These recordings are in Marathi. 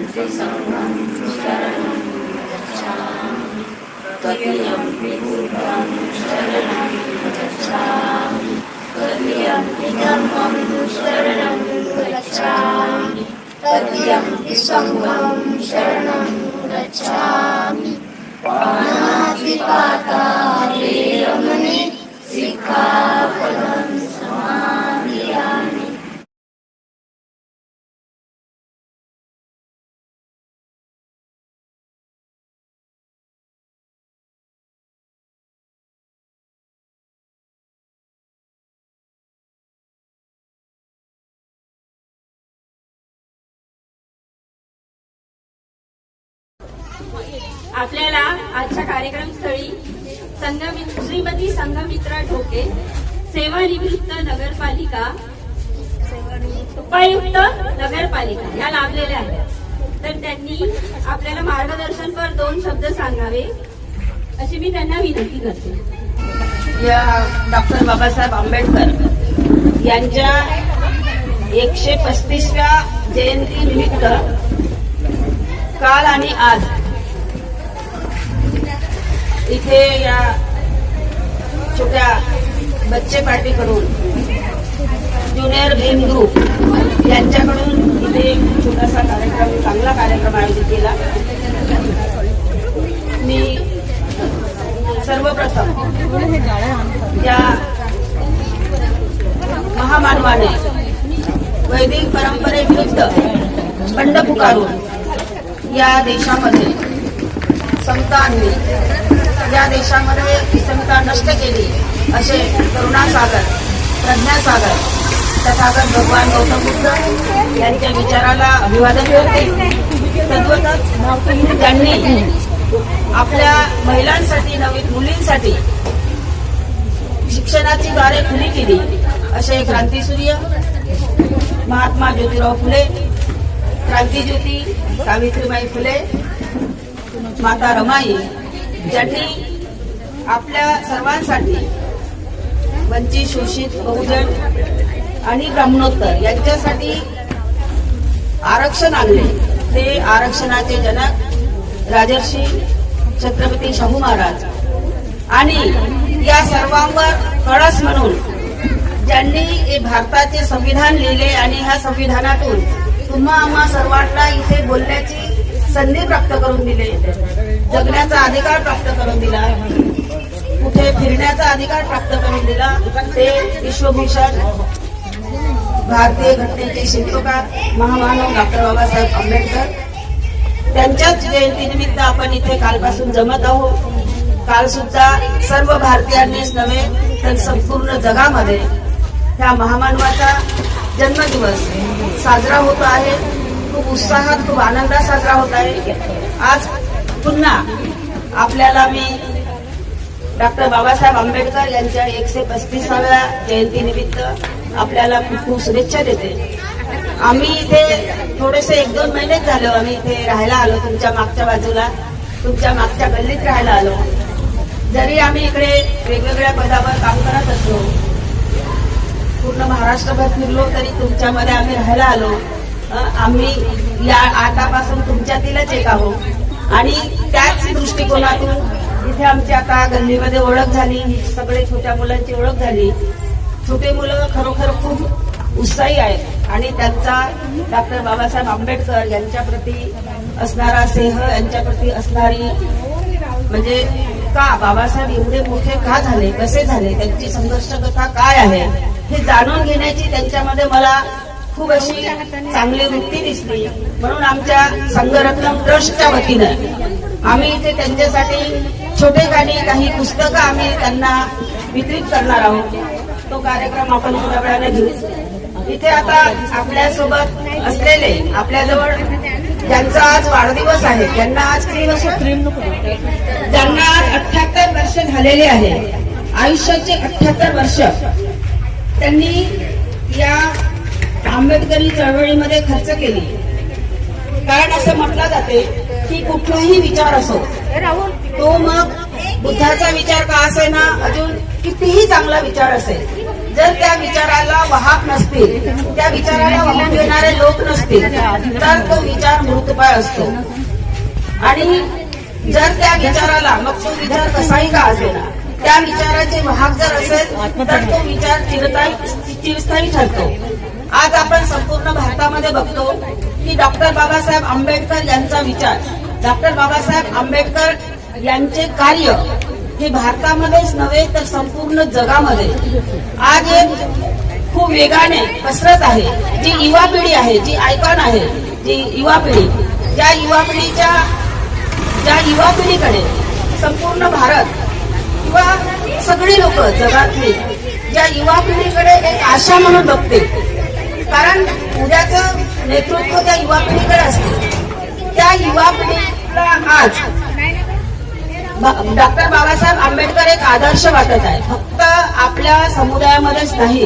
संघं शरणं गच्छामि तदीयम्पि बुद्धं शरणं गच्छामि तदीयम्पि धम्मं शरणं गच्छामि तदीयम्पि संघं शरणं गच्छामि पाणातिपाता वेरमणि सिक्खापदं समादियामि। आपल्याला आजच्या कार्यक्रमस्थळी श्रीमती संघमित्रा ढोके सेवानिवृत्त नगरपालिका उपायुक्त नगरपालिका या लाभलेल्या आहेत, तर त्यांनी आपल्याला मार्गदर्शनपर 2 शब्द सांगावे अशी मी त्यांना विनंती करते। या डॉक्टर बाबासाहेब आंबेडकर यांच्या 135व्या जयंती निमित्त काल आणि आज इथे या छोट्या बच्चे पार्टीकडून ज्युनियर भीम ग्रुप यांच्याकडून इथे एक छोटासा कार्यक्रम, चांगला कार्यक्रम आयोजित केला। मी सर्वप्रथम या महामानवाने वैदिक परंपरेविरुद्ध बंड पुकारून या देशामध्ये समता आणली, या देशामध्ये विषमता नष्ट केली असे करुणासागर, प्रज्ञासागर तथागत भगवान गौतम बुद्ध यांच्या विचाराला अभिवादन करते। तद्वतच त्यांनी आपल्या महिलांसाठी, नवीन मुलींसाठी शिक्षणाची द्वारे खुली केली असे क्रांतीसूर्य महात्मा ज्योतिराव फुले, क्रांतीज्योती सावित्रीबाई फुले, माता रमाई ज्यांनी आपल्या सर्वांसाठी वंचित, शोषित, बहुजन आणि ब्राह्मणोत्तर यांच्यासाठी आरक्षण आणले। ते आरक्षणाचे जनक राजर्षी छत्रपती शाहू महाराज आणि या सर्वांवर कळस म्हणून ज्यांनी हे भारताचे संविधान लिहिले आणि ह्या संविधानातून तुम्हा आम्हा सर्वांना इथे बोलण्याची संधी प्राप्त करून दिले, जगण्याचा अधिकार प्राप्त करून दिला, कुठे फिरण्याचा अधिकार प्राप्त करून दिला, ते विश्वभूषण भारतीय घटनेचे शिल्पकार महामानव डॉक्टर बाबासाहेब आंबेडकर त्यांच्याच जयंतीनिमित्त आपण इथे कालपासून जमत आहोत। काल सुद्धा सर्व भारतीयांनीच नव्हे तर संपूर्ण जगामध्ये ह्या महामानवाचा जन्मदिवस साजरा होत आहे। खूप उत्साहात, खूप आनंदात साजरा होत आहे। आज पुन्हा आपल्याला मी डॉक्टर बाबासाहेब आंबेडकर यांच्या 135व्या जयंतीनिमित्त आपल्याला खूप खूप शुभेच्छा देते। आम्ही इथे थोडेसे 1-2 महिनेच झालो आम्ही इथे राहायला आलो, तुमच्या मागच्या बाजूला, तुमच्या मागच्या गल्लीत राहायला आलो। जरी आम्ही इकडे वेगवेगळ्या पदावर काम करत असलो, पूर्ण महाराष्ट्रभर फिरलो, तरी तुमच्यामध्ये आम्ही राहायला आलो। आम्ही या आतापासून तुमच्यातीलच एक आहोत आणि त्याच दृष्टिकोनातून इथे आमची आता गल्लीमध्ये ओळख झाली, सगळे छोट्या मुलांची ओळख झाली। छोटे मुलं खरोखर खूप उत्साही आहेत आणि त्यांचा डॉक्टर बाबासाहेब आंबेडकर यांच्याप्रती असणारा स्नेह, यांच्याप्रती असणारी म्हणजे का बाबासाहेब एवढे मोठे का झाले, कसे झाले, त्यांची संघर्ष कथा काय आहे हे जाणून घेण्याची त्यांच्यामध्ये मला खूप अशी चांगली वृत्ती दिसली। म्हणून आमच्या संघरत्न ट्रस्टच्या वतीनं आम्ही इथे त्यांच्यासाठी छोटेखानी काही पुस्तकं आम्ही त्यांना वितरित करणार आहोत। तो कार्यक्रम आपण थोड्या वेळाने घेऊ। इथे आता आपल्यासोबत असलेले, आपल्याजवळ ज्यांचा आज वाढदिवस आहे, त्यांना आज किती वर्ष, ज्यांना आज 78 वर्ष झालेले आहे, आयुष्याचे 78 वर्ष त्यांनी या आंबेडकरी चळवळीमध्ये खर्च केली। कारण असं म्हटलं जाते की कुठलाही विचार असो तो मग बुद्धाचा विचार का असेना, अजून कितीही चांगला विचार असेल, जर त्या विचाराला वाहक नसतील, त्या विचाराला वाहून घेणारे लोक नसतील, तर तो विचार मृतपाय असतो. आणि जर त्या विचाराला, मग तो विचार कसाही का असेना, त्या विचाराचे वाहक जर असेल तर तो विचार चिरस्थायी ठरतो. आज आपण संपूर्ण भारतामध्ये बघतो की डॉक्टर बाबासाहेब आंबेडकर यांचा विचार, डॉक्टर बाबासाहेब आंबेडकर यांचे कार्य हे भारतामध्येच नव्हे तर संपूर्ण जगामध्ये आज एक खूप वेगाने पसरत आहे. जी युवा पिढी आहे, जी आयकॉन आहे, जी युवा पिढी, ज्या युवा पिढीकडे संपूर्ण भारत किंवा सगळी लोक जगातली ज्या युवा पिढीकडे एक आशा म्हणून बघते, कारण उद्याचं नेतृत्व त्या युवा पिढीकडे असते. त्या युवा पिढीला आज डॉक्टर बाबासाहेब आंबेडकर एक आदर्श वाटत आहे. फक्त आपल्या समुदायामध्येच नाही,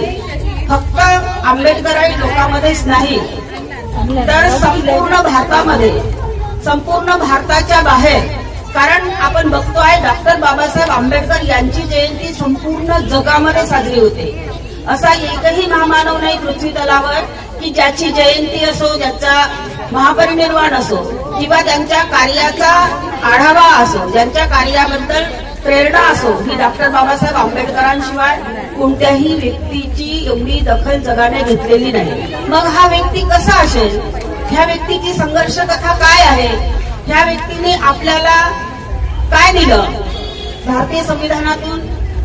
फक्त आंबेडकरांच्या लोकांमध्येच नाही, तर संपूर्ण भारतामध्ये, संपूर्ण भारताच्या बाहेर. कारण आपण बघतोय डॉक्टर बाबासाहेब आंबेडकर यांची जयंती संपूर्ण जगामध्ये साजरी होते. असा एकही महामानव नाही पृथ्वी तलावर की ज्याची जयंती असो, ज्याचा महापरिनिर्वाण असो किंवा त्यांच्या कार्याचा आढावा असो, ज्यांच्या कार्याबद्दल प्रेरणा असो, ही डॉक्टर बाबासाहेब आंबेडकरांशिवाय कोणत्याही व्यक्तीची एवढी दखल जगाने घेतलेली नाही. मग हा व्यक्ती कसा असेल? ह्या व्यक्तीची संघर्ष कथा काय आहे? ह्या व्यक्तीने आपल्याला काय दिलं? भारतीय संविधानातून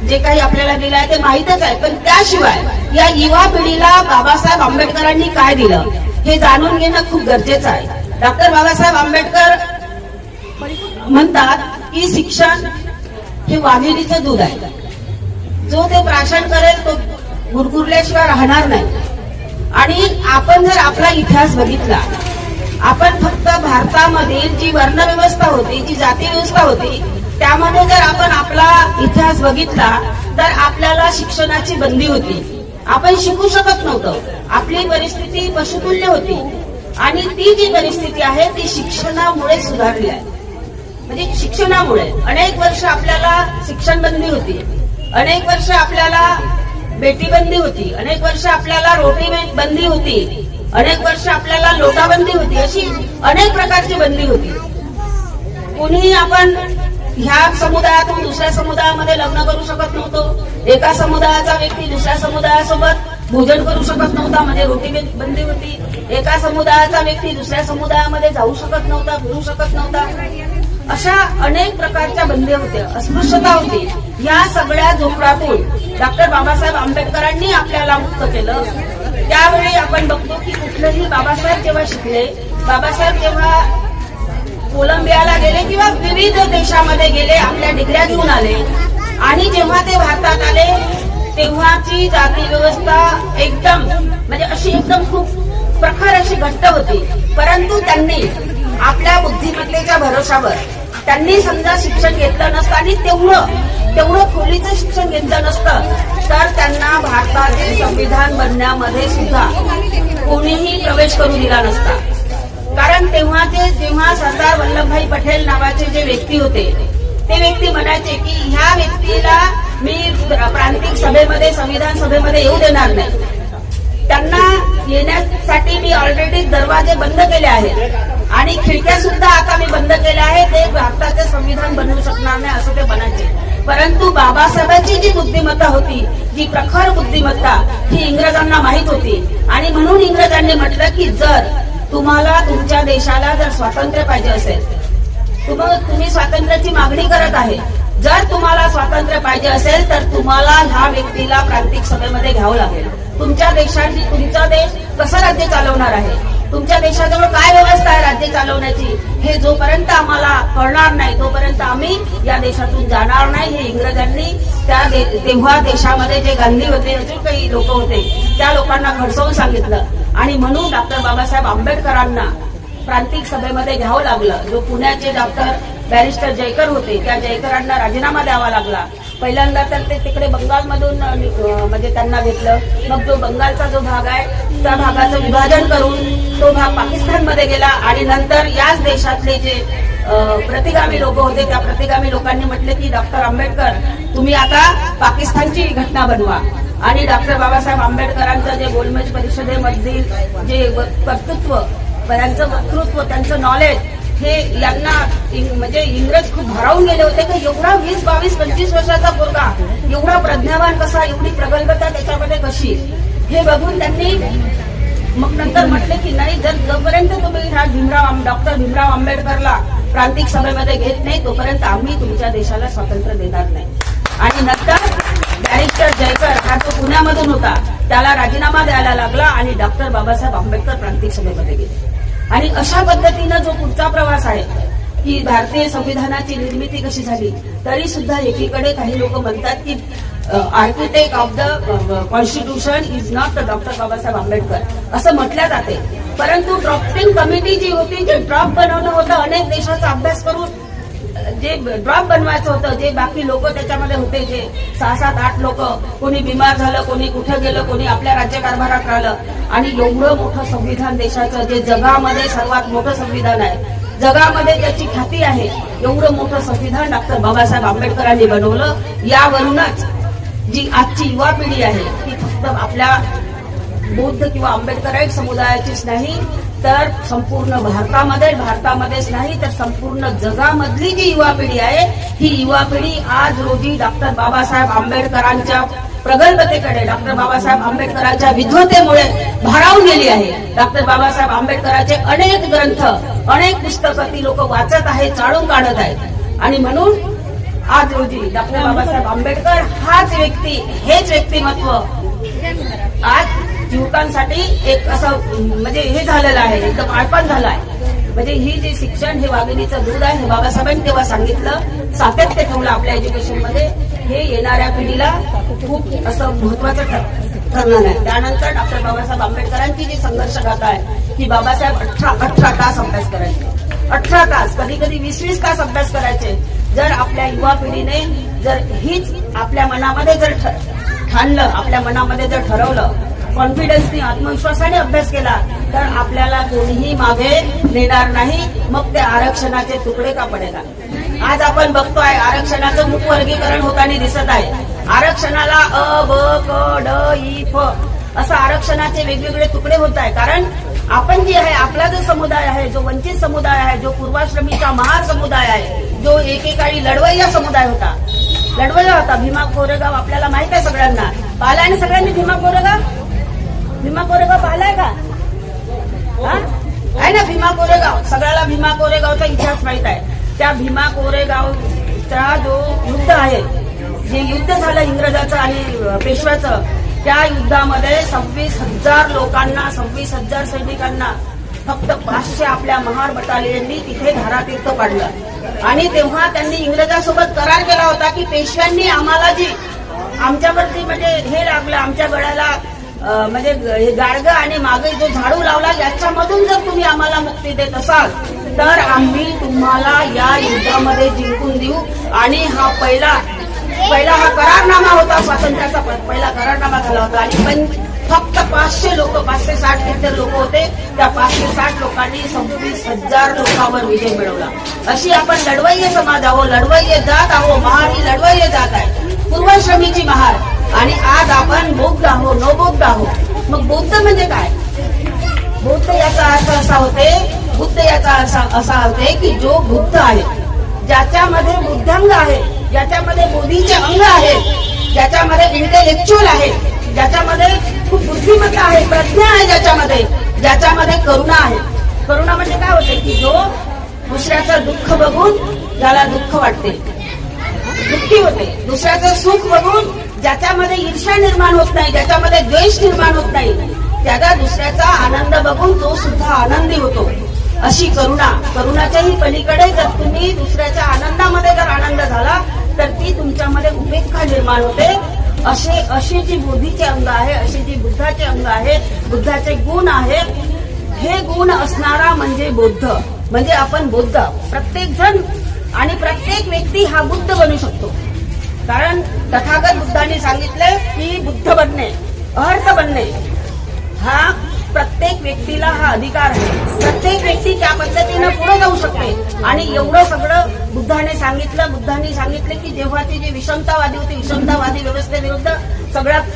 जे काही आपल्याला दिलं आहे ते माहीतच आहे, पण त्याशिवाय या युवा पिढीला बाबासाहेब आंबेडकरांनी काय दिलं हे जाणून घेणं खूप गरजेचं आहे. डॉक्टर बाबासाहेब आंबेडकर म्हणतात की शिक्षण हे वाघिणीचं दूध आहे. जो ते प्राशन करेल तो गुरगुरल्याशिवाय राहणार नाही. आणि आपण जर आपला इतिहास बघितला, आपण फक्त भारतामधील जी वर्णव्यवस्था होती, जी जाती व्यवस्था होती, त्यामध्ये जर आपण आपला इतिहास बघितला तर आपल्याला शिक्षणाची बंदी होती. आपण शिकू शकत नव्हतो. आपली परिस्थिती पशुतुल्य होती. आणि ती जी परिस्थिती आहे ती शिक्षणामुळे सुधारली आहे. म्हणजे शिक्षणामुळे अनेक वर्ष आपल्याला शिक्षण बंदी होती, अनेक वर्ष आपल्याला बेटी बंदी होती, अनेक वर्ष आपल्याला रोटी बंदी होती, अनेक वर्ष आपल्याला लोटाबंदी होती, अशी अनेक प्रकारची बंदी होती. कोणीही आपण ह्या समुदायातून दुसऱ्या समुदायामध्ये लग्न करू शकत नव्हतो. एका समुदायाचा व्यक्ती दुसऱ्या समुदायासोबत भोजन करू शकत नव्हता, म्हणजे रोटी बंदी होती. एका समुदायाचा व्यक्ती दुसऱ्या समुदायामध्ये जाऊ शकत नव्हता, फिरू शकत नव्हता. अशा अनेक प्रकारच्या बंदी होत्या, अस्पृश्यता होती. या सगळ्या झोपडातून डॉक्टर बाबासाहेब आंबेडकरांनी आपल्याला मुक्त केलं. त्यावेळी आपण बघतो की कुठलंही बाबासाहेब जेव्हा शिकले, बाबासाहेब जेव्हा कोलंबियाला गेले किंवा विविध देशामध्ये गेले, आपल्या डिग्र्या घेऊन आले, आणि जेव्हा ते भारतात आले तेव्हाची जाती व्यवस्था एकदम म्हणजे अशी एकदम खूप प्रखर अशी घट्ट होती. परंतु त्यांनी आपल्या बुद्धिमत्तेच्या भरोशावर त्यांनी समजा शिक्षण घेतलं नसतं आणि तेवढं खोलीचं शिक्षण घेतलं नसतं तर त्यांना भारताचे संविधान बनण्यामध्ये सुद्धा कोणीही प्रवेश करू दिला नसता. कारण जेव्हा सरदार वल्लभभाई पटेल नावाचे जे व्यक्ती होते ते व्यक्ती म्हणायचे की ह्या व्यक्तीला मी प्रांतिक सभेमध्ये, संविधान सभेमध्ये येऊ देणार नाही. त्यांना येण्यासाठी मी ऑलरेडी दरवाजे बंद केले आहेत आणि खिडक्या सुद्धा आता मी बंद केल्या आहेत. ते भारताचे संविधान बनवू शकणार नाही असं ते म्हणायचे. परंतु बाबासाहेबांची जी बुद्धिमत्ता होती, जी प्रखर बुद्धिमत्ता, ही इंग्रजांना माहित होती. आणि म्हणून इंग्रजांनी म्हटलं की जर तुम्हाला तुमच्या देशाला जर स्वातंत्र्य पाहिजे असेल, तुम्ही स्वातंत्र्याची मागणी करत आहे, जर तुम्हाला स्वातंत्र्य पाहिजे असेल तर तुम्हाला ह्या व्यक्तीला प्रांतिक सभेमध्ये घ्यावं लागेल. तुमच्या देशाची, तुमचा देश कसं राज्य चालवणार आहे, तुमच्या देशाजवळ काय व्यवस्था आहे राज्य चालवण्याची, हे जोपर्यंत आम्हाला कळणार नाही तोपर्यंत आम्ही या देशातून जाणार नाही. हे इंग्रजांनी तेव्हा देशामध्ये जे गांधी होते, अजून काही लोक होते, त्या लोकांना खडसवून सांगितलं. आणि म्हणून डॉक्टर बाबासाहेब आंबेडकरांना प्रांतिक सभेमध्ये घ्यावं लागलं. जो पुण्याचे डॉक्टर बॅरिस्टर जयकर होते, त्या जयकरांना राजीनामा द्यावा लागला. पहिल्यांदा तर ते तिकडे बंगालमधून म्हणजे त्यांना घेतलं. मग जो बंगालचा जो भाग आहे त्या भागाचं विभाजन करून तो भाग पाकिस्तानमध्ये गेला. आणि नंतर याच देशातले जे प्रतिगामी लोक होते त्या प्रतिगामी लोकांनी म्हटले की डॉक्टर आंबेडकर तुम्ही आता पाकिस्तानची घटना बनवा. आणि डॉक्टर बाबासाहेब आंबेडकरांचं जे गोलमेज परिषदेमधील जे कर्तृत्व, त्यांचं वक्तृत्व, त्यांचं नॉलेज, हे यांना म्हणजे इंग्रज खूप भारावून गेले होते की एवढा 20, 22, 25 वर्षाचा पोरगा एवढा प्रज्ञावान कसा, एवढी प्रगल्भता त्याच्यामध्ये कशी, हे बघून त्यांनी मग नंतर म्हटले की नाही, जोपर्यंत तुम्ही हा डॉक्टर भीमराव आंबेडकरला प्रांतिक सभेमध्ये घेत नाही तोपर्यंत आम्ही तुमच्या देशाला स्वातंत्र्य देणार नाही. आणि नंतर बॅरिस्टर जयकर हा जो पुण्यामधून होता त्याला राजीनामा द्यायला लागला आणि डॉक्टर बाबासाहेब आंबेडकर प्रांतिक सभेमध्ये गेले. आणि अशा पद्धतीनं जो पुढचा प्रवास आहे की भारतीय संविधानाची निर्मिती कशी झाली, तरी सुद्धा एकीकडे काही लोक म्हणतात की architect of the constitution is not doctor Babasaheb Ambedkar असं म्हटलं जाते. परंतु ड्राफ्टिंग कमिटी जी होती, जे ड्राफ्ट बनवणं होतं, अनेक देशाचा अभ्यास करून जे ड्राफ्ट बनवायचं होतं, जे बाकी लोक त्याच्यामध्ये होते, जे 6, 7, 8 लोक, कोणी बिमार झालं, कोणी कुठं गेलं, कोणी आपल्या राज्यकारभारात राहिलं, आणि एवढं मोठं संविधान देशाचं, जे जगामध्ये सर्वात मोठं संविधान आहे, जगामध्ये त्याची ख्याती आहे, एवढं मोठं संविधान डॉक्टर बाबासाहेब आंबेडकरांनी बनवलं. यावरूनच जी आजची युवा पिढी आहे ती फक्त आपल्या बौद्ध किंवा आंबेडकराईट समुदायाचीच नाही, तर संपूर्ण भारतामध्येच नाही तर संपूर्ण जगामधली जी युवा पिढी आहे, ही युवा पिढी आज रोजी डॉक्टर बाबासाहेब आंबेडकरांच्या प्रगल्भतेकडे, डॉक्टर बाबासाहेब आंबेडकरांच्या विद्वतेमुळे भारावून गेली आहे. डॉक्टर बाबासाहेब आंबेडकरांचे अनेक ग्रंथ, अनेक पुस्तकं ती लोक वाचत आहेत, चाळून काढत आहेत. आणि म्हणून आज रोजी डॉक्टर बाबासाहेब आंबेडकर हाच व्यक्ती, हेच व्यक्तिमत्व आज युवकांसाठी एक असं म्हणजे हे झालेलं आहे, एकदम आळपण झालं आहे. म्हणजे ही जे शिक्षण, हे वाघिणीचं दूध आहे, हे बाबासाहेबांनी तेव्हा सांगितलं, सातत्य ठेवलं आपल्या एज्युकेशनमध्ये, हे येणाऱ्या पिढीला खूप असं महत्वाचं ठरणार आहे. त्यानंतर डॉक्टर बाबासाहेब आंबेडकरांची जी संघर्ष गाथा आहे की बाबासाहेब 18 तास अभ्यास करायचे, 18 तास, कधी कधी 20 तास अभ्यास करायचे. जर आपल्या युवा पिढीने जर हीच आपल्या मनामध्ये जर ठाणलं, आपल्या मनामध्ये जर ठरवलं, कॉन्फिडन्सनी, आत्मविश्वासाने अभ्यास केला, तर आपल्याला कोणीही मागे नेणार नाही. मग ते आरक्षणाचे तुकडे का पडेल. आज आपण बघतोय आरक्षणाचं मुख वर्गीकरण होताना दिसत आहे. आरक्षणाला अ, ब, क, ड, ई, फ असं आरक्षणाचे वेगवेगळे तुकडे होत आहे. कारण आपण जे आहे, आपला जो समुदाय आहे, जो वंचित समुदाय आहे, जो पूर्वाश्रमीचा महार समुदाय आहे, जो एकेकाळी लढवय्या समुदाय होता, लढवय्या होता. भीमा कोरेगाव आपल्याला माहित आहे, सगळ्यांना पाहिलाय ना, सगळ्यांनी भीमा कोरेगाव पाहिलाय का? आहे ना भीमा कोरेगाव, सगळ्याला भीमा कोरेगावचा इतिहास माहित आहे. त्या भीमा कोरेगावचा जो युद्ध आहे, जे युद्ध झालं इंग्रजाचं आणि पेशव्याचं, त्या युद्धामध्ये 26,000 लोकांना, 26,000 सैनिकांना फक्त 500 आपल्या महार बटालियननी तिथे धारातीर्थ पाडलं. आणि तेव्हा त्यांनी इंग्रजांसोबत करार केला होता की पेशव्यांनी आम्हाला जी आमच्यावरती म्हणजे हे लागलं, आमच्या गळ्याला म्हणजे गाडगं आणि मागे जो झाडू लावला, याच्यामधून जर तुम्ही आम्हाला मुक्ती देत असाल तर आम्ही तुम्हाला या युद्धामध्ये जिंकून देऊ. आणि हा पहिला हा करारनामा होता, स्वातंत्र्याचा पहिला करारनामा झाला होता. आणि फक्त 500 लोक, 560 लोक होते, त्या 560 लोकांनी 26,000 लोकांवर विजय मिळवला. अशी आपण लढवय्ये समाज आहो, लढवय्ये जात आहो. महार ही लढवय्ये जात आहे, पूर्वाश्रमीची महार. आणि आज आपण बौद्ध आहो, नवबौद्ध आहो. मग बौद्ध म्हणजे काय? बौद्ध याचा अर्थ असा होते, बुद्ध याचा असा होते की जो बुद्ध आहे, ज्याच्यामध्ये बुद्धांग आहे, ज्याच्यामध्ये बोधीचे अंग आहे, ज्याच्यामध्ये इंटेलेक्च्युअल आहे, ज्याच्यामध्ये खूप बुद्धिमत्ता आहे, प्रज्ञा आहे, ज्याच्यामध्ये करुणा आहे. करुणा म्हणजे काय होते की जो दुसऱ्याचं दुःख बघून ज्याला दुःख वाटते, दुःखी होते. दुसऱ्याचं सुख बघून ज्याच्यामध्ये ईर्ष्या निर्माण होत नाही, ज्याच्यामध्ये द्वेष निर्माण होत नाही, त्याचा दुसऱ्याचा आनंद बघून तो सुद्धा आनंदी होतो. अशी करुणाच्याही पलीकडे जर तुम्ही दुसऱ्याच्या आनंदामध्ये जर आनंद झाला तर ती तुमच्यामध्ये उपेक्षा निर्माण होते. असे जी बोधीचे अंग आहे, असे जी बुद्धाचे अंग आहे, बुद्धाचे गुण आहे, हे गुण असणारा म्हणजे बौद्ध. म्हणजे आपण बौद्ध, प्रत्येक जण आणि प्रत्येक व्यक्ती हा बुद्ध बनू शकतो. कारण तथागत बुद्धांनी सांगितले की बुद्ध बनणे, अर्थ बनणे हा प्रत्येक व्यक्तीला हा अधिकार आहे. प्रत्येक व्यक्ती त्या पद्धतीनं पुढे जाऊ शकते. आणि एवढं सगळं बुद्धांनी बुद्धांनी सांगितलं की जेव्हाची जी विषमतावादी होती, विषमतावादी व्यवस्थेविरुद्ध सगळ्यात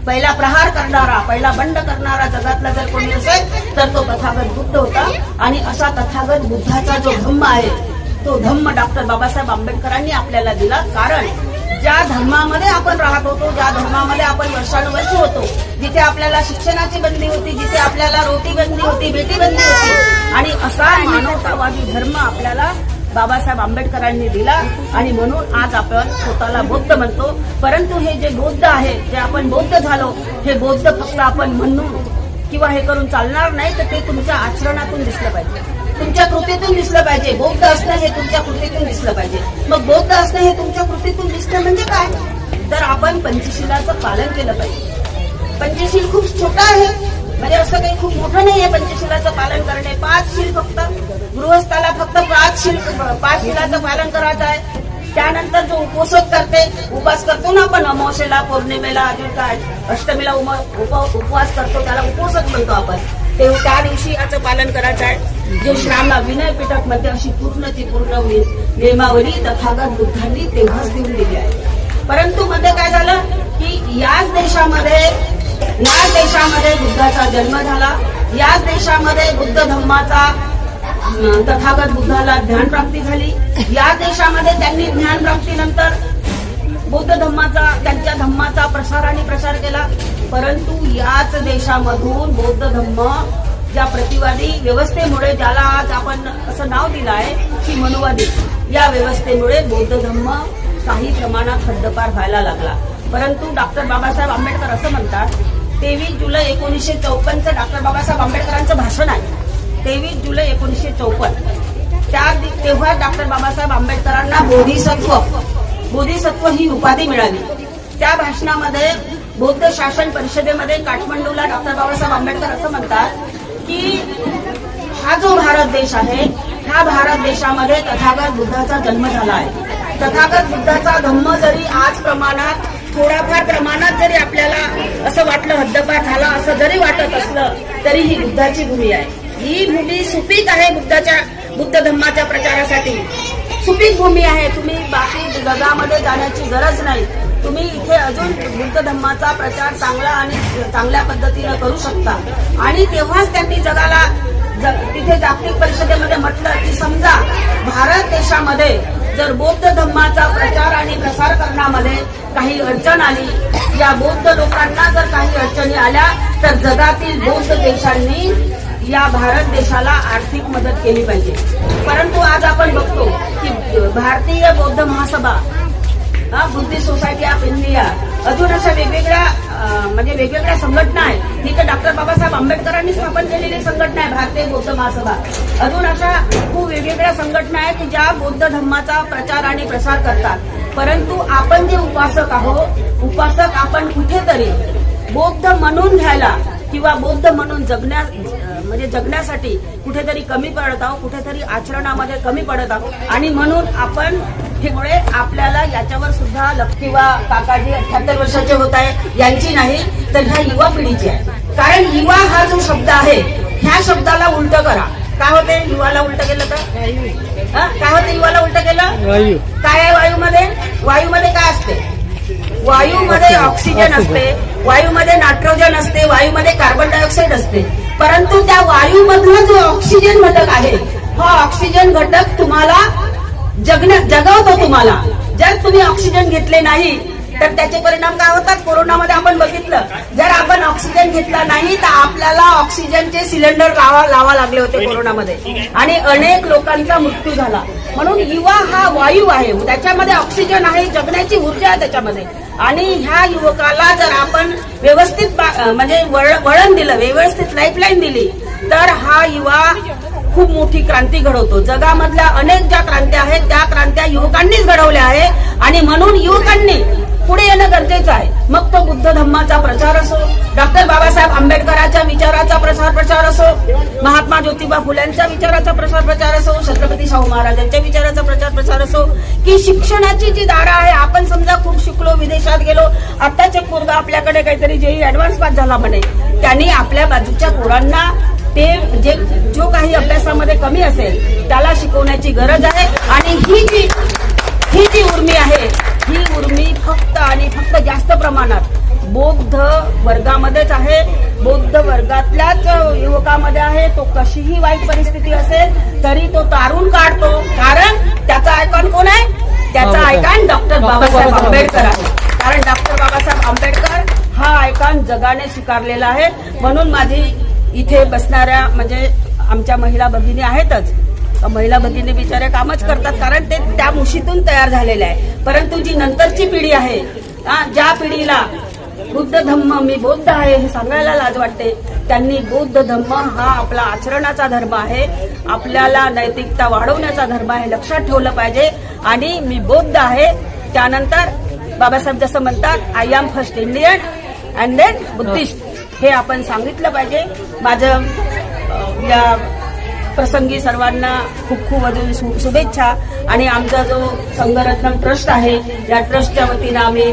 पहिला प्रहार करणारा, पहिला बंड करणारा जगातला जर कोणी असेल तर तो तथागत बुद्ध होता. आणि असा तथागत बुद्धाचा जो धम्म आहे तो धम्म डॉक्टर बाबासाहेब आंबेडकरांनी आपल्याला दिला. कारण ज्या धर्मामध्ये आपण राहत होतो, ज्या धर्मामध्ये आपण वर्षानुवर्ष होतो, जिथे आपल्याला शिक्षणाची बंदी होती, जिथे आपल्याला रोटी बंदी होती, बेटी बंदी होती, आणि असा मानवतावादी धर्म आपल्याला बाबासाहेब आंबेडकरांनी दिला. आणि म्हणून आज आपण स्वतःला बौद्ध म्हणतो. परंतु हे जे बौद्ध आहे, जे आपण बौद्ध झालो, हे बौद्ध फक्त आपण म्हणून किंवा हे करून चालणार नाही, तर ते तुमच्या आचरणातून दिसलं पाहिजे, तुमच्या कृतीतून दिसलं पाहिजे. बौद्ध असणं हे तुमच्या कृतीतून दिसलं पाहिजे. मग बौद्ध असणं हे तुमच्या कृतीतून दिसलं म्हणजे काय? तर आपण पंचशिलाचं पालन केलं पाहिजे. पंचशील खूप छोटा आहे, म्हणजे असं काही खूप मोठं नाहीये पंचशिलाचं पालन करणे. 5 शील फक्त, गृहस्थाला फक्त 5 शिलाचं पालन करायचं आहे. त्यानंतर जो उपास करतो ना आपण, अमावस्येला, पौर्णिमेला, अजून काय अष्टमीला उपवास करतो, त्याला उपोषक म्हणतो आपण. ते त्या दिवशी याचं पालन करायचं आहे. जो श्रावणा विनय पिटक मध्ये अशी पूर्ण नियमावली तथागत बुद्धांनी तेव्हाच देऊन दिली आहे. परंतु मध्ये काय झालं की याच देशामध्ये बुद्धाचा जन्म झाला. याच देशामध्ये बुद्ध धम्माचा, तथागत बुद्धाला ज्ञान प्राप्ती झाली. या देशामध्ये त्यांनी ज्ञान प्राप्तीनंतर बौद्ध धम्माचा, त्यांच्या धम्माचा प्रसार केला. परंतु याच देशामधून बौद्ध धम्म ज्या प्रतिवादी व्यवस्थेमुळे, ज्याला आज आपण असं नाव दिलं आहे की मनुवादी, या व्यवस्थेमुळे बौद्ध धम्म काही प्रमाणात हद्दपार व्हायला लागला. परंतु डॉक्टर बाबासाहेब आंबेडकर असं म्हणतात, 23 जुलै 1954 डॉक्टर बाबासाहेब आंबेडकरांचं भाषण आहे. 23 जुलै 1954 तेव्हा डॉक्टर बाबासाहेब आंबेडकरांना बोधिसत्व ही उपाधी मिळाली. त्या भाषणामध्ये बौद्ध शासन परिषदेमध्ये काठमांडूला डॉक्टर बाबासाहेब आंबेडकर असं म्हणतात की हा जो भारत देश आहे, ह्या भारत देशामध्ये तथागत बुद्धाचा जन्म झाला आहे. तथागत बुद्धाचा धम्म जरी आज प्रमाणात, थोड्याफार प्रमाणात जरी आपल्याला असं वाटलं, हद्दपार झाला असं जरी वाटत असलं, तरी ही बुद्धाची भूमी आहे. ही भूमी सुपीक आहे बुद्ध धम्माच्या प्रचारासाठी. सुपीक भूमी आहे. तुम्ही बाकी जगामध्ये जाण्याची गरज नाही. तुम्ही इथे अजून बुद्ध धम्माचा प्रचार चांगला आणि चांगल्या पद्धतीनं करू शकता. आणि तेव्हाच त्यांनी जगाला तिथे जागतिक परिषदेमध्ये म्हटलं की समजा भारत देशामध्ये जर बौद्ध धम्माचा प्रचार आणि प्रसार करण्यामध्ये काही अडचण आली, या बौद्ध लोकांना जर काही अडचणी आल्या, तर जगातील बौद्ध देशांनी या भारत देशाला आर्थिक मदत केली पाहिजे. परंतु आज आपण बघतो की भारतीय बौद्ध महासभा, बुद्धिस्ट सोसायटी ऑफ इंडिया, अजून अशा वेगवेगळ्या संघटना आहेत. ही तर डॉक्टर बाबासाहेब आंबेडकरांनी स्थापन केलेली संघटना आहे, भारतीय बौद्ध महासभा. अजून अशा खूप वेगवेगळ्या संघटना आहेत की ज्या बौद्ध धम्माचा प्रचार आणि प्रसार करतात. परंतु आपण जे उपासक आपण कुठेतरी बौद्ध म्हणून घ्यायला किंवा बौद्ध म्हणून जगण्यासाठी कुठेतरी कमी पडत आहोत, कुठेतरी आचरणामध्ये कमी पडत आहोत. आणि म्हणून आपण त्यामुळे आपल्याला याच्यावर सुद्धा किंवा काकाजी 78 वर्षाचे होत आहे यांची नाही, तर ह्या युवा पिढीची आहे. कारण युवा हा जो शब्द आहे, ह्या शब्दाला उलट करा. काय होते युवाला उलट केलं तर? काय होते युवाला उलट केलं? काय आहे वायूमध्ये काय असते? वायूमध्ये ऑक्सिजन असते, वायूमध्ये नायट्रोजन असते, वायूमध्ये कार्बन डायऑक्साईड असते. परंतु त्या वायूमधला जो ऑक्सिजन घटक आहे, हा ऑक्सिजन घटक तुम्हाला जगवतो. तुम्हाला जर तुम्ही ऑक्सिजन घेतले नाही तर त्याचे परिणाम काय होतात? कोरोनामध्ये आपण बघितलं, जर आपण ऑक्सिजन घेतला नाही तर आपल्याला ऑक्सिजनचे सिलेंडर लावा लागले होते कोरोनामध्ये आणि अनेक लोकांचा मृत्यू झाला. म्हणून युवा हा वायू आहे, त्याच्यामध्ये ऑक्सिजन आहे, जगण्याची ऊर्जा आहे त्याच्यामध्ये. आणि ह्या युवकाला जर आपण व्यवस्थित वळण दिलं, व्यवस्थित लाईफलाईन दिली, तर हा युवा खूप मोठी क्रांती घडवतो. जगामधल्या अनेक ज्या क्रांत्या आहेत त्या क्रांत्या युवकांनीच घडवल्या आहे. आणि म्हणून युवकांनी पुढे येणं गरजेचं आहे. मग तो बुद्ध धम्माचा प्रचार असो, डॉक्टर बाबासाहेब आंबेडकरांच्या विचाराचा प्रसार असो, महात्मा ज्योतिबा फुल्यांच्या विचाराचा प्रसार असो, छत्रपती शाहू महाराजांच्या विचाराचा प्रसार असो, की शिक्षणाची जी दारं आहे, आपण समजा खूप शिकलो, विदेशात गेलो, आताच एक पोरगा आपल्याकडे काहीतरी जेई ऍडव्हान्स पास झाला म्हणे, त्यांनी आपल्या बाजूच्या पोरांना ते जो काही अभ्यासामध्ये कमी असेल त्याला शिकवण्याची गरज आहे. आणि ही जी उर्मी आहे, ही उर्मी फक्त आणि फक्त जास्त प्रमाणात बौद्ध वर्गामध्येच आहे. बौद्ध वर्गातल्याच युवकामध्ये आहे. तो कशीही वाईट परिस्थिती असेल तरी तो तारून काढतो. कारण त्याचा आयकॉन कोण आहे? त्याचा आयकॉन डॉक्टर बाबासाहेब आंबेडकर आहे. कारण डॉक्टर बाबासाहेब आंबेडकर हा आयकॉन जगाने स्वीकारलेला आहे. म्हणून माझी इथे बसणाऱ्या म्हणजे आमच्या महिला भगिनी आहेतच. महिला भगिनी बिचारे कामच करतात कारण ते त्या मुशीतून तयार झालेले आहे. परंतु जी नंतरची पिढी आहे, ज्या पिढीला बुद्ध धम्म मी बौद्ध आहे हे सांगायला लाज वाटते, त्यांनी बौद्ध धम्म हा आपला आचरणाचा धर्म आहे, आपल्याला नैतिकता वाढवण्याचा धर्म आहे, लक्षात ठेवलं पाहिजे. आणि मी बौद्ध आहे, त्यानंतर बाबासाहेब जसं म्हणतात I am first Indian and then Buddhist, हे आपण सांगितलं पाहिजे. माझं या प्रसंगी सर्वांना खूप खूप अजून शुभेच्छा. आणि आमचा जो संघरत्नम ट्रस्ट आहे, या ट्रस्टच्या वतीनं आम्ही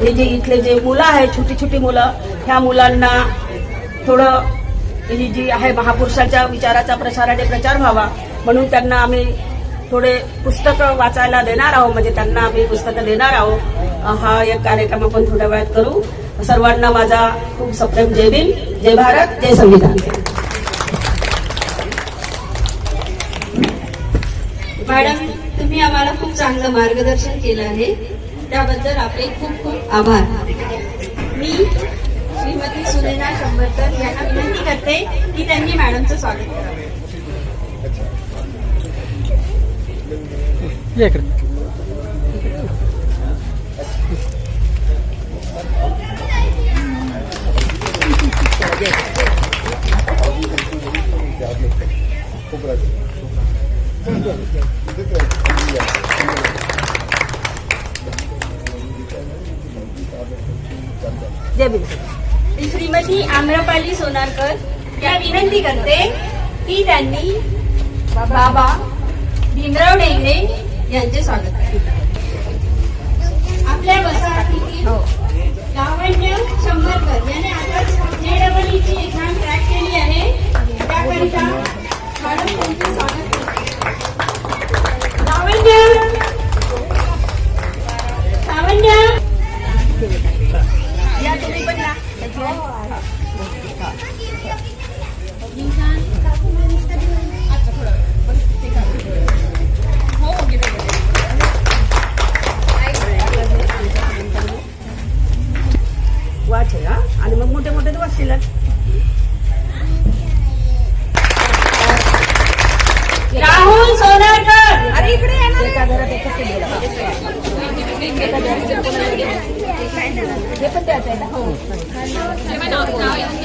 हे जे इथले जे मुलं आहेत, छोटी छोटी मुलं, ह्या मुलांना थोडं ही जी आहे महापुरुषाच्या विचाराचा प्रचार व्हावा म्हणून त्यांना आम्ही थोडे पुस्तकं वाचायला देणार आहोत. म्हणजे त्यांना आम्ही पुस्तकं देणार आहोत. हा एक कार्यक्रम आपण थोड्या वेळात करू. सर्वांना माझा खूप सप्रेम जय भीम, जय भारत, जय संविधान. मॅडम, तुम्ही आम्हाला खूप चांगलं मार्गदर्शन केलं आहे, त्याबद्दल आपले खूप खूप आभार. मी श्रीमती सुनेना शंभरकर यांना विनंती करते की त्यांनी मॅडमचं स्वागत करावं. श्रीमती आम्रपाली सोनारकर या विनंती करते की त्यांनी बाबा भीमराव डेंगरे यांचे स्वागत करा. आपल्या वसाहतीतील लावण्य शंभरकर याने आताच JEE एक्झाम क्रॅक केली आहे, त्याकरिता मॅडम तुमचे स्वागत करते. लावण्य या तुम्ही पण या. वाच आहे आणि मग मोठे मोठे वाचशील. राहुल सोनारकर. अरे इकडे एका घरात एकच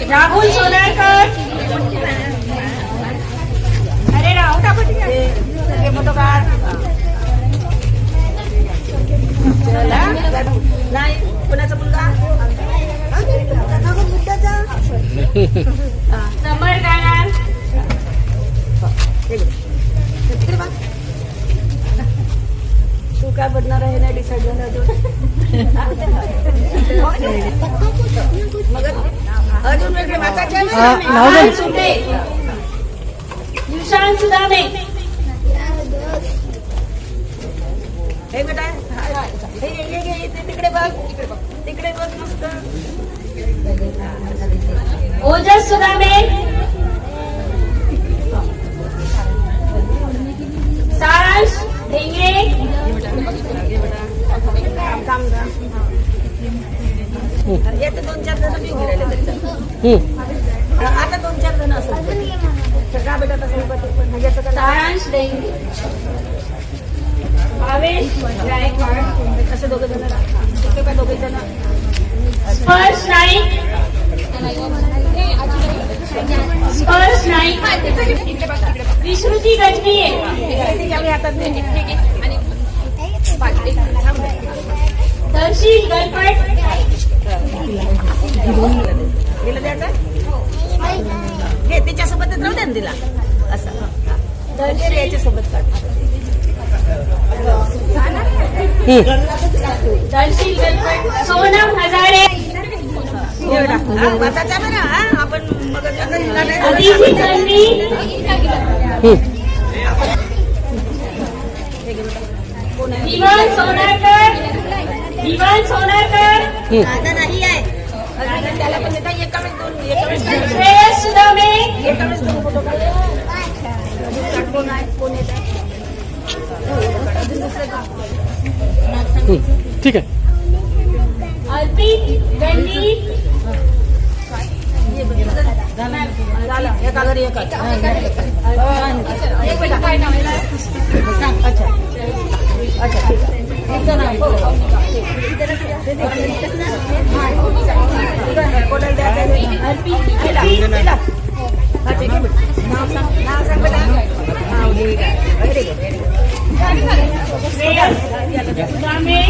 राहुल सोनारकर. अरे राहुल मोठं काढ. नाही कोणाचा मुलगा नंबर काढणार. तू काय बनणार आहे नाही डिसाईड झालं अजून वेगळे वाचायचे सुटे. युशान सुदामे. हे बेटा हे तिकडे बघ, तिकडे बघ मस्त. ओजस सुदामे. सारांश ढेंगरे. येते 2-4 जण मी उभे राहिले. आता 2-4 जण असतात का बेटा तसं. सारांश ढेंगरे. भावेश गायकवाड. असे 2 जण तिकडे काय 2 जण. स्पर्श नाईक. स्पर्श नाईक. विश्रुती गजबिये. दर्शी गलपट. दिलं द्यायचं हे तिच्यासोबतच राहू द्या ना तिला असं. दर्शी याच्यासोबत काढ. दर्शी गलपट. सोनम हजारे. आपण मग अभिजित रणवी, विमान सोनारकर, विमान सोनारकर, त्याला पण देता एकावेळेस दोन श्रेयस सुदामे, एकावेळेस दोन फोटो ठीक आहे. अर्पित गंडी, झालं एका घरी एका श्रेयस सुदामे,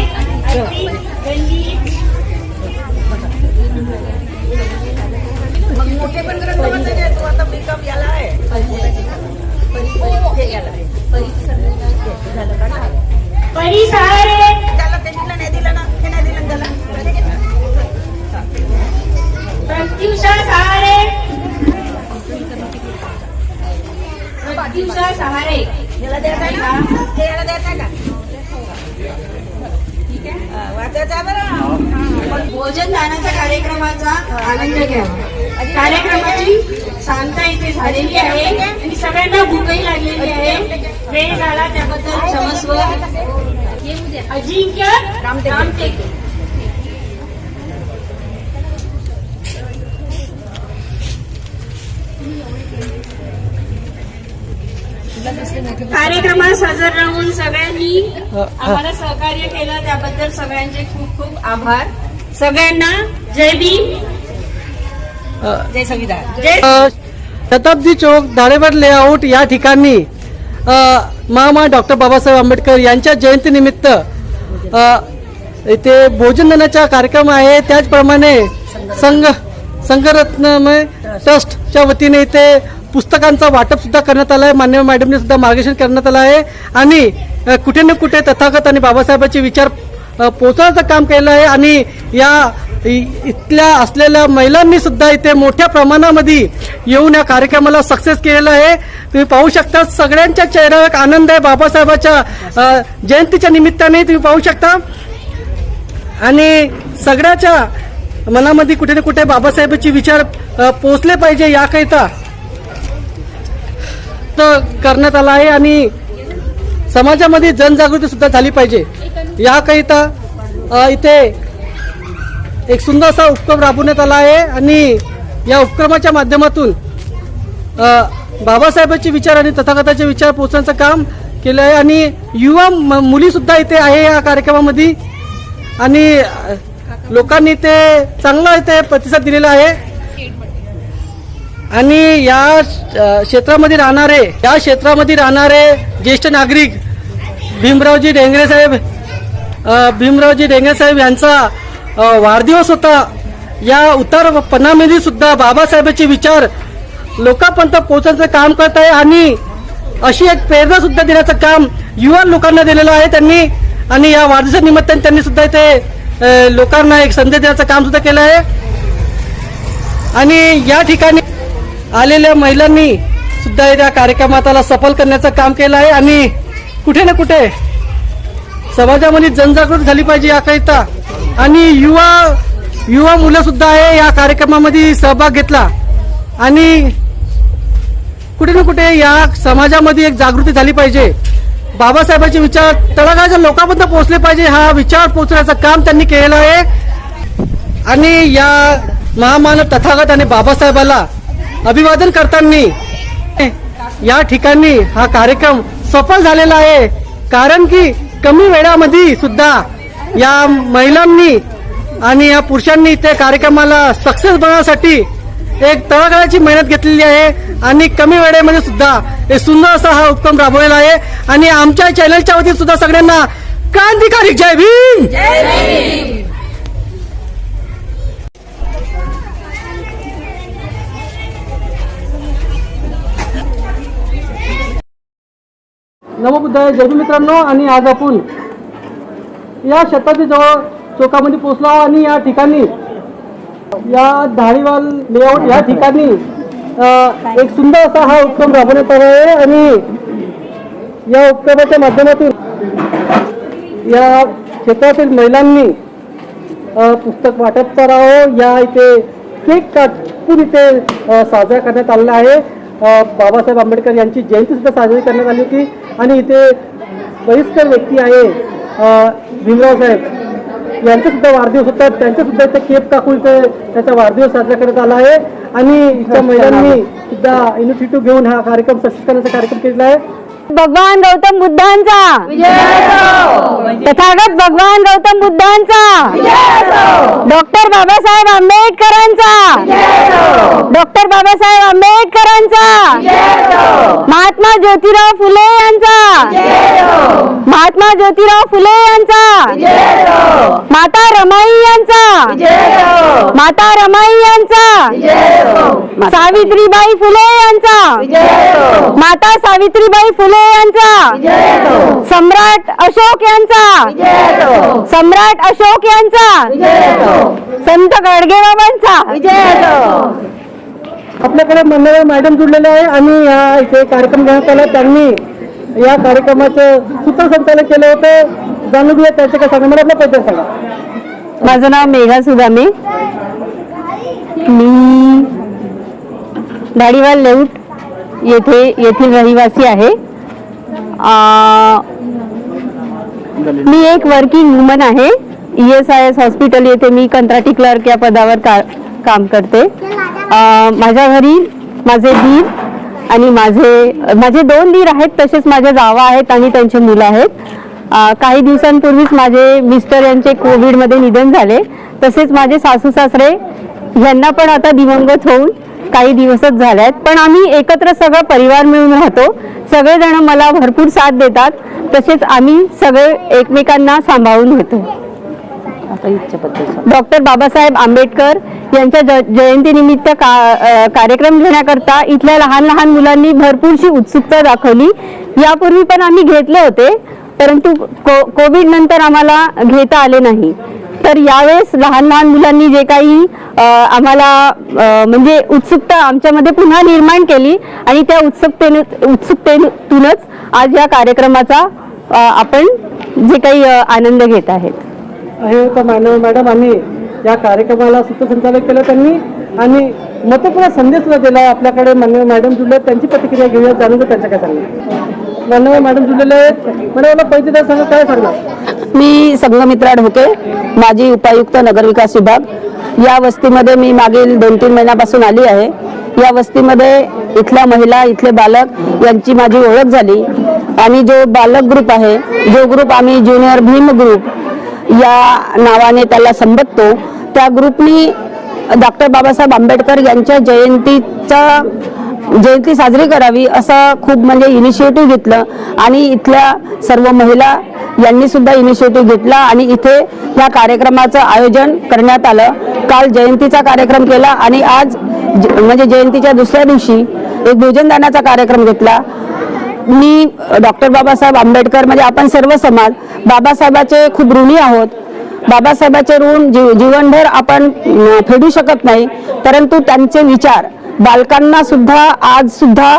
अर्पित गंडी, मग मोठे पण ग्रंथ तू आता मेकअप याला आहे परी सहारे, त्याला ते दिलं नाही दिलं ना हे नाही दिलं त्याला प्रत्युषा सहारे, प्रत्युषा सहारे, याला द्यायचं आहे का हे याला द्यायचं आहे का वाचायचं आहे बरं भोजन दानाच्या कार्यक्रमाचा आनंद घ्यावा. कार्यक्रमाची सांगता इथे झालेली आहे आणि सगळ्यांना भूकही लागलेली आहे. वेळ झाला त्याबद्दल क्षमस्व. अजिंक्य रामटेके. कार्यक्रमात हजर राहून सगळ्यांनी आम्हाला सहकार्य केलं त्याबद्दल सगळ्यांचे खूप खूप आभार. सगळ्यांना जय भीम, जय संविधान. शताब्दी चौक दाढेबड लेआउट या ठिकाणी महामानव डॉक्टर बाबासाहेब आंबेडकर यांच्या जयंतीनिमित्त इथे भोजनदानाचा कार्यक्रम आहे. त्याचप्रमाणे संघरत्नमय ट्रस्टच्या वतीने इथे पुस्तकांचा वाटप सुद्धा करण्यात आलं आहे. मान्य मॅडमने सुद्धा मार्गदर्शन करण्यात आलं आहे आणि कुठे ना कुठे तथागत आणि बाबासाहेबांचे विचार पोहोचवण्याचं काम केलं आहे. आणि या इथल्या असलेल्या महिलांनी सुद्धा इथे मोठ्या प्रमाणामध्ये येऊन या कार्यक्रमाला सक्सेस केलेला आहे. तुम्ही पाहू शकता सगळ्यांच्या चेहऱ्यावर एक आनंद आहे बाबासाहेबाच्या जयंतीच्या निमित्ताने तुम्ही पाहू शकता. आणि सगळ्याच्या मनामध्ये कुठे ना कुठे बाबासाहेबांचे विचार पोहोचले पाहिजे याकरिता करण्यात आला आहे आणि समाजामध्ये जनजागृती सुद्धा झाली पाहिजे याकरिता इथे एक सुंदरसा उपक्रम राबवण्यात आला आहे. आणि या उपक्रमाच्या माध्यमातून बाबासाहेबांचे विचार आणि तथागताचे विचार पोहोचण्याचं काम केलं आहे. आणि युवा मुली सुद्धा इथे आहे या कार्यक्रमामध्ये आणि लोकांनी ते चांगला इथे प्रतिसाद दिलेला आहे. आणि या क्षेत्रामध्ये राहणारे ज्येष्ठ नागरिक भीमरावजी डेंगरे साहेब यांचा वाढदिवस होता. या उतारपणामध्ये सुद्धा बाबासाहेबांचे विचार लोकांपर्यंत पोहोचण्याचं काम करत आहे आणि अशी एक प्रेरणा सुद्धा देण्याचं काम युवा लोकांना दिलेलं आहे त्यांनी. आणि या वाढदिवसानिमित्ताने त्यांनी सुद्धा इथे लोकांना एक संदेश देण्याचं काम सुद्धा केलं आहे. आणि या ठिकाणी आलेल्या महिलांनी सुद्धा या कार्यक्रमाला सफल करण्याचं काम केलं आहे. आणि कुठे ना कुठे समाजामध्ये जनजागृती झाली पाहिजे याकरिता आणि युवा मुलं सुद्धा आहे या कार्यक्रमामध्ये सहभाग घेतला. आणि कुठे ना कुठे या समाजामध्ये एक जागृती झाली पाहिजे. बाबासाहेबांचे विचार तळागाळाच्या लोकांपर्यंत पोहोचले पाहिजे हा विचार पोहोचण्याचं काम त्यांनी केलेलं आहे. आणि या महामानव तथागत आणि बाबासाहेबाला अभिवादन करताना या ठिकाणी हा कार्यक्रम सफल झालेला आहे. कारण की कमी वेळामध्ये सुद्धा या महिलांनी आणि या पुरुषांनी त्या कार्यक्रमाला सक्सेस बनवण्यासाठी एक तळागाळाची मेहनत घेतलेली आहे आणि कमी वेळेमध्ये सुद्धा एक सुंदर असा हा उपक्रम राबवलेला आहे. आणि आमच्या चॅनलच्या वतीने सुद्धा सगळ्यांना क्रांतिकारी जय भीम. नमोबुद्धाय जय भीम मित्रांनो. आणि आज आपण या शताब्दी जवळ चौकामध्ये पोहोचलो आणि या ठिकाणी या धारीवाल लेआउट या ठिकाणी एक सुंदर असा हा उपक्रम राबवण्यात आला आहे आणि या उपक्रमाच्या माध्यमातून या क्षेत्रातील महिलांनी पुस्तक वाटप करावं, या इथे केक कापून इथे साजरा करण्यात आलेला आहे. बाबासाहेब आंबेडकर यांची जयंती सुद्धा साजरी करण्यात आली होती आणि इथे वयस्कर व्यक्ती आहे भीमराव साहेब यांचा सुद्धा वाढदिवस होता, त्यांचा सुद्धा इथे केक कापून इथे त्याचा वाढदिवस साजरा करण्यात आला आहे आणि इथल्या महिलांनी सुद्धा इनिशिएटिव्ह घेऊन हा कार्यक्रम सक्सेस करण्याचा कार्यक्रम केलेला आहे. भगवान गौतम बुद्धांचा तथागत भगवान गौतम बुद्धांचा, डॉक्टर बाबासाहेब आंबेडकरांचा, डॉक्टर बाबासाहेब आंबेडकरांचा, महात्मा ज्योतिराव फुले यांचा, महात्मा ज्योतिराव फुले यांचा, माता रमाई यांचा, माता रमाई यांचा, सावित्रीबाई फुले यांचा, माता सावित्रीबाई फुले यांचा, सम्राट अशोक यांचा, सम्राट अशोक यांचा, संत गाडगेबाबांचा. आपल्याकडे मान्यवर मॅडम जुळलेले आहे आणि या इथे कार्यक्रम घेण्यात आला. त्यांनी या कार्यक्रमाचं सूत्रसंचालन केलं होतं. जाणून घेऊया त्याचे काय सांगा. मला आपला परिचय सांगा. माझं नाव मेघा सुदामे, मी धारीवाल लेआउट येथील रहिवासी आहे. मी एक वर्किंग वुमन आहे. ESIS हॉस्पिटल येथे मी कंत्राटी क्लर्क या पदावर काम करते. माझ्या घरी माझे दीर आणि माझे 2 दीर आहेत, तसेच माझ्या जावा आहेत आणि त्यांचे मुलं आहेत. काही दिवसांपूर्वीच माझे मिस्टर यांचे कोविडमध्ये निधन झाले. तसेच माझे सासू सासरे यांना पण आता दिवंगत होऊन काही दिवसच झाले आहेत. पण आम्ही एकत्र सगळं परिवार मिळून राहतो. सगळेजण मला भरपूर साथ देतात. तसेच आम्ही सगळे एकमेकांना सांभाळून घेतो. डॉक्टर बाबासाहेब आंबेडकर यांच्या जयंतीनिमित्त कार्यक्रम घेण्याकरता इथल्या लहान लहान मुलांनी भरपूरशी उत्सुकता दाखवली. यापूर्वी पण आम्ही घेतले होते, परंतु कोविड नंतर आम्हाला घेता आले नाही. तर यावेळेस लहान लहान मुलांनी जे काही आम्हाला म्हणजे उत्सुकता आमच्यामध्ये पुन्हा निर्माण केली आणि त्या उत्सुकतेतूनच आज या कार्यक्रमाचा आपण जे काही आनंद घेत आहेत. हे होतं मानव मॅडम आणि या कार्यक्रमाला सूत्रसंचालन केलं त्यांनी आणि महत्त्वपूर्ण संदेश सुद्धा दिला. आपल्याकडे मानव मॅडम जुळले, त्यांची प्रतिक्रिया घेऊया, जाणून त्यांचं काय सांगणार. मानव मॅडम जुळलेले आहेत. मला पहिली तर सांगा, काय सांगणार. मी संघमित्रा ढोके, माजी उपायुक्त नगरविकास विभाग. या वस्तीमध्ये मी मागील 2-3 महिन्यापासून आली आहे. या वस्तीमध्ये इथल्या महिला, इथले बालक यांची माझी ओळख झाली आणि जो बालक ग्रुप आहे, जो ग्रुप आम्ही ज्युनियर भीम ग्रुप या नावाने त्याला संबोधतो, त्या ग्रुपनी डॉक्टर बाबासाहेब आंबेडकर यांच्या जयंती साजरी करावी असं खूप म्हणजे इनिशिएटिव्ह घेतलं आणि इथल्या सर्व महिला यांनी सुद्धा इनिशिएटिव्ह घेतला आणि इथे या कार्यक्रमाचं आयोजन करण्यात आलं. काल जयंतीचा कार्यक्रम केला आणि आज म्हणजे जयंतीच्या दुसऱ्या दिवशी एक भोजनदानाचा कार्यक्रम घेतला. मी डॉक्टर बाबासाहेब आंबेडकर म्हणजे आपण सर्व समाज बाबासाहेबाचे खूप ऋणी आहोत. बाबासाहेबाचे ऋण जीवनभर आपण फेडू शकत नाही, परंतु त्यांचे विचार बालकांना सुद्धा आज सुद्धा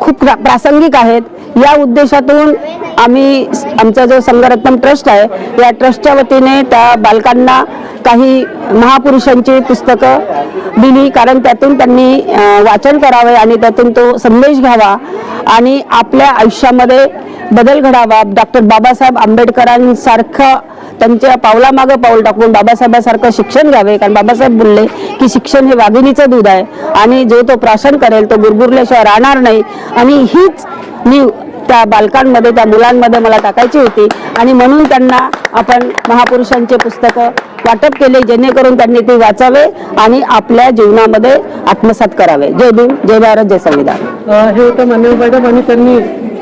खूप प्रासंगिक आहेत. या उद्देशातून आम्ही आमचा जो संघरत्नम ट्रस्ट आहे, या ट्रस्टच्या वतीने त्या बालकांना काही महापुरुषांची पुस्तकं दिली, कारण त्यातून त्यांनी वाचन करावे आणि त्यातून तो संदेश घ्यावा आणि आपल्या आयुष्यामध्ये बदल घडावा. डॉक्टर बाबासाहेब आंबेडकरांसारखं त्यांच्या पावलामागं पाऊल टाकून बाबासाहेबांसारखं शिक्षण घ्यावे, कारण बाबासाहेब बोलले की शिक्षण हे वाघिणीचं दूध आहे आणि जो तो प्राशन करेल तो गुरगुरल्याशिवाय राहणार नाही. आणि हीच मी त्या बालकांमध्ये, त्या मुलांमध्ये मला टाकायची होती आणि म्हणून त्यांना आपण महापुरुषांचे पुस्तकं वाटप केले, जेणेकरून त्यांनी ते वाचावे आणि आपल्या जीवनामध्ये आत्मसात करावे. जय भीम, जय भारत, जय संविधान. हे होतं माननीय मॅडम आणि त्यांनी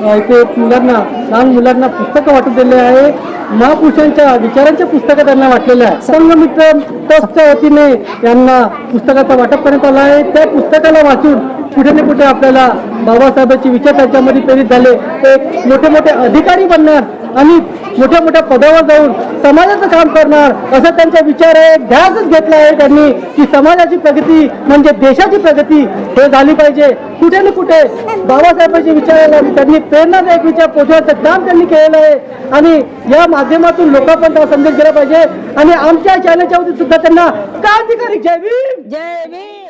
इथे मुलांना, लहान मुलांना पुस्तकं वाटून दिले आहे. महापुरुषांच्या विचारांचे पुस्तकं त्यांना वाटलेले आहे. संघमित्र ट्रस्टच्या वतीने यांना पुस्तकाचं वाटप करण्यात आलं आहे. त्या पुस्तकाला वाचून कुठे ना कुठे आपल्याला बाबासाहेबांचे विचार त्यांच्यामध्ये प्रेरित झाले. ते मोठे मोठे अधिकारी बनणार आणि मोठ्या मोठ्या पदावर जाऊन समाजाचं काम करणार असा त्यांचा विचार आहे. ध्यासच घेतला आहे त्यांनी की समाजाची प्रगती म्हणजे देशाची प्रगती हे झाली पाहिजे. कुठे ना कुठे बाबासाहेबांच्या विचाराला त्यांनी प्रेरणादायक विचार पोहोचवण्याचं काम त्यांनी केलेलं आहे आणि या माध्यमातून लोकांपर्यंत हा संदेश गेला पाहिजे. आणि आमच्या चॅनलच्या वतीने सुद्धा त्यांना क्रांतिकारी जय भीम. जय भीम.